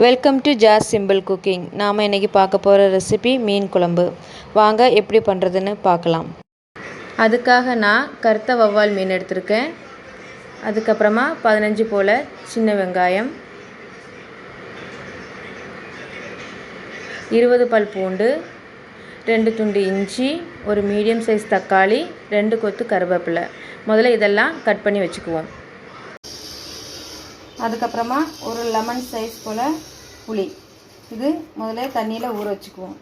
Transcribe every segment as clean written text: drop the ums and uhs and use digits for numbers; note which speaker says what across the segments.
Speaker 1: Welcome to Jas simple cooking. நாம் இன்றைக்கி பார்க்க போகிற ரெசிபி மீன் குழம்பு. வாங்க எப்படி பண்ணுறதுன்னு பார்க்கலாம். அதுக்காக நான் கருத்த வவ்வால் மீன் எடுத்திருக்கேன். அதுக்கப்புறமா 15 போல் சின்ன வெங்காயம், 20 பல் பூண்டு, 2 துண்டு இஞ்சி, ஒரு மீடியம் சைஸ் தக்காளி, 2 கொத்து கருவேப்பிலை. முதல்ல இதெல்லாம் கட் பண்ணி வச்சுக்குவோம். அதுக்கப்புறமா ஒரு லெமன் சைஸ் போல் புளி, இது முதல்ல தண்ணியில் ஊற வச்சுக்குவோம்.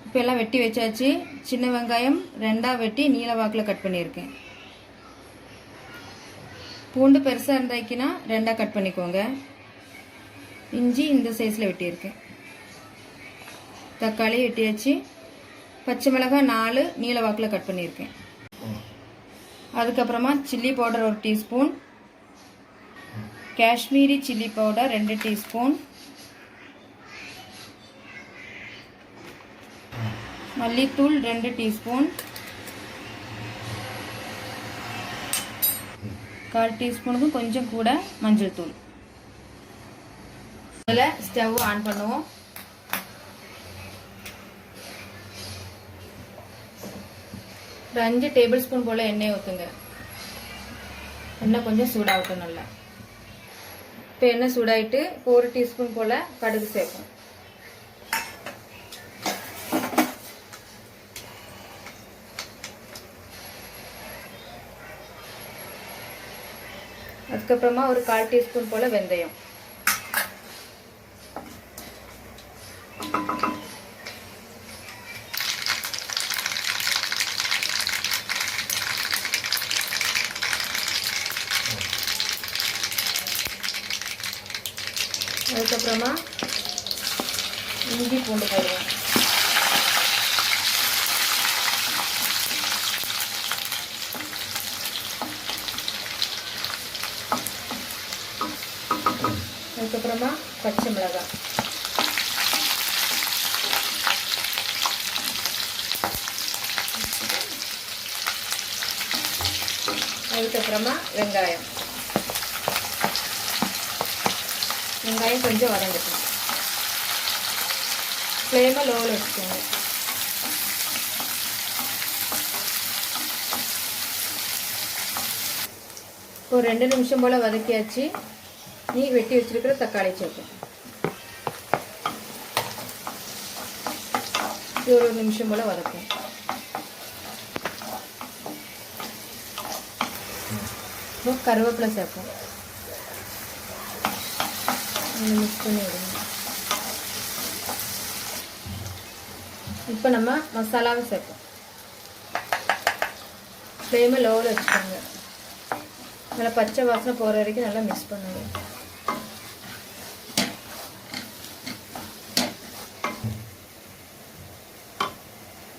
Speaker 1: இப்போ எல்லாம் வெட்டி வச்சாச்சு. சின்ன வெங்காயம் 2ஆக வெட்டி நீல வாக்கில் கட் பண்ணியிருக்கேன். பூண்டு பெருசாக இருந்தாக்கினா 2ஆக கட் பண்ணிக்கோங்க. இஞ்சி இந்த சைஸில் வெட்டியிருக்கேன். தக்காளி வெட்டியாச்சு. பச்சை மிளகாய் 4 நீல வாக்கில் கட் பண்ணியிருக்கேன். அதுக்கப்புறமா chilli powder 1 teaspoon, Kashmiri chilli powder 2 teaspoon, மல்லித்தூள் 2 டீஸ்பூன், 1/4 டீஸ்பூனுக்கும் கொஞ்சம் கூட மஞ்சள் தூள். முதல்ல ஸ்டவ் ஆன் பண்ணுவோம். ஒரு 5 டேபிள் ஸ்பூன் போல் எண்ணெய் ஊற்றுங்க. எண்ணெய் கொஞ்சம் சூடாகட்டும் நல்லா. இப்போ எண்ணெய் சூடாகிட்டு 1 டீஸ்பூன் போல் கடுகு சேர்ப்போம். அதுக்கப்புறமா ஒரு 1/4 டீஸ்பூன் போல் வெந்தயம். அதுக்கப்புறமா இஞ்சி பூண்டு போடுவோம். அதுக்கப்புறமா பச்சை மிளகாய், அதுக்கப்புறமா வெங்காயம். வெங்காயம் கொஞ்சம் வதங்கட்டும். ஃப்ளேமை லோவில் வச்சுக்கோங்க. ஒரு 2 நிமிஷம் போல் வதக்கியாச்சு. நீ வெட்டி வச்சிருக்கிற தக்காளி சேர்ப்போம். இது ஒரு நிமிஷம் போல் வதக்கும். இப்போ கருவேப்பிலை சேர்ப்போம். மிக்ஸ் பண்ணி விடுங்க. இப்போ நம்ம மசாலாவை சேர்ப்போம். ஃப்ளேமை லோவில் வச்சுக்கோங்க. நல்லா பச்சை வாசனை போகிற வரைக்கும் நல்லா மிக்ஸ் பண்ணுங்க.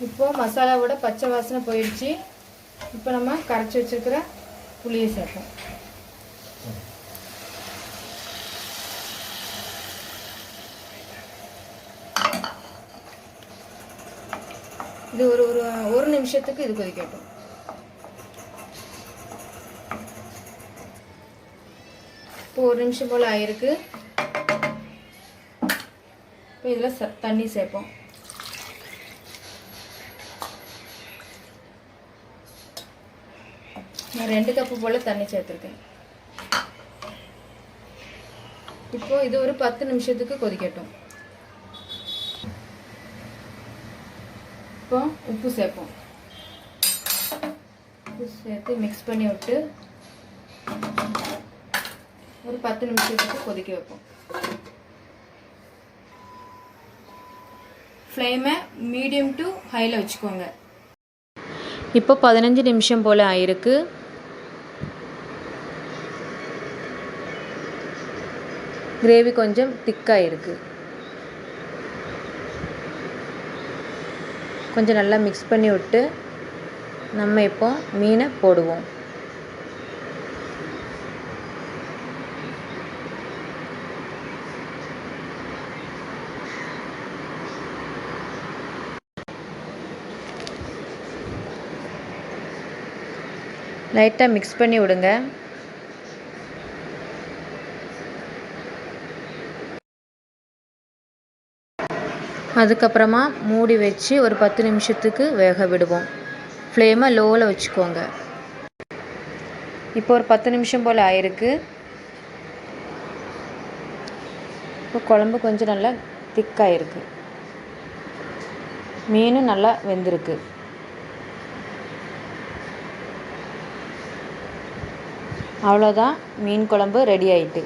Speaker 1: இப்போது மசாலாவோட பச்சை வாசனை போயிடுச்சு. இப்போ நம்ம கரைச்சி வச்சுருக்கிற புளியை சேர்ப்போம். இது ஒரு நிமிஷத்துக்கு இது கொதிக்கட்டும். இப்போ 1 நிமிஷம் போல் ஆயிருக்கு. இப்போ இதில் தண்ணி சேர்ப்போம். நான் 2 கப்பு போல் தண்ணி சேர்த்துருக்கேன். இப்போ இது ஒரு 10 நிமிஷத்துக்கு கொதிக்கட்டும். இப்போ உப்பு சேர்ப்போம். உப்பு சேர்த்து மிக்ஸ் பண்ணி விட்டு ஒரு 10 நிமிஷத்துக்கு கொதிக்க வைப்போம். ஃப்ளேமை மீடியம் டு ஹையில் வச்சுக்கோங்க. இப்போ 15 நிமிஷம் போல் ஆயிருக்கு. கிரேவி கொஞ்சம் திக்காக இருக்குது. கொஞ்சம் நல்லா மிக்ஸ் பண்ணி விட்டு நம்ம இப்போ மீனை போடுவோம். லைட்டாக மிக்ஸ் பண்ணி விடுங்க. அதுக்கப்புறமா மூடி வச்சு ஒரு 10 நிமிஷத்துக்கு வேக விடுவோம். ஃப்ளேமை லோவில் வச்சுக்கோங்க. இப்போ ஒரு 10 நிமிஷம் போல் ஆயிருக்கு. இப்போ குழம்பு கொஞ்சம் நல்லா திக்காயிருக்கு. மீனும் நல்லா வெந்திருக்கு. அவ்வளோதான், மீன் குழம்பு ரெடி ஆயிட்டு.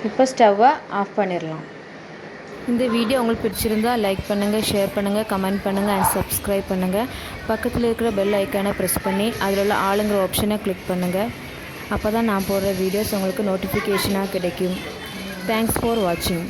Speaker 1: இப்போ ஸ்டவ்வை ஆஃப் பண்ணிடலாம். இந்த வீடியோ உங்களுக்கு பிடிச்சிருந்தா லைக் பண்ணுங்கள், ஷேர் பண்ணுங்கள், கமெண்ட் பண்ணுங்கள் அண்ட் சப்ஸ்கிரைப் பண்ணுங்கள். பக்கத்தில் இருக்கிற பெல் ஐக்கானை ப்ரெஸ் பண்ணி அதில் உள்ள ஆளுங்கிற ஆப்ஷனை கிளிக் பண்ணுங்கள். அப்போ தான் நான் போடுற வீடியோஸ் உங்களுக்கு நோட்டிஃபிகேஷனாக கிடைக்கும். தேங்க்ஸ் ஃபார் வாட்சிங்.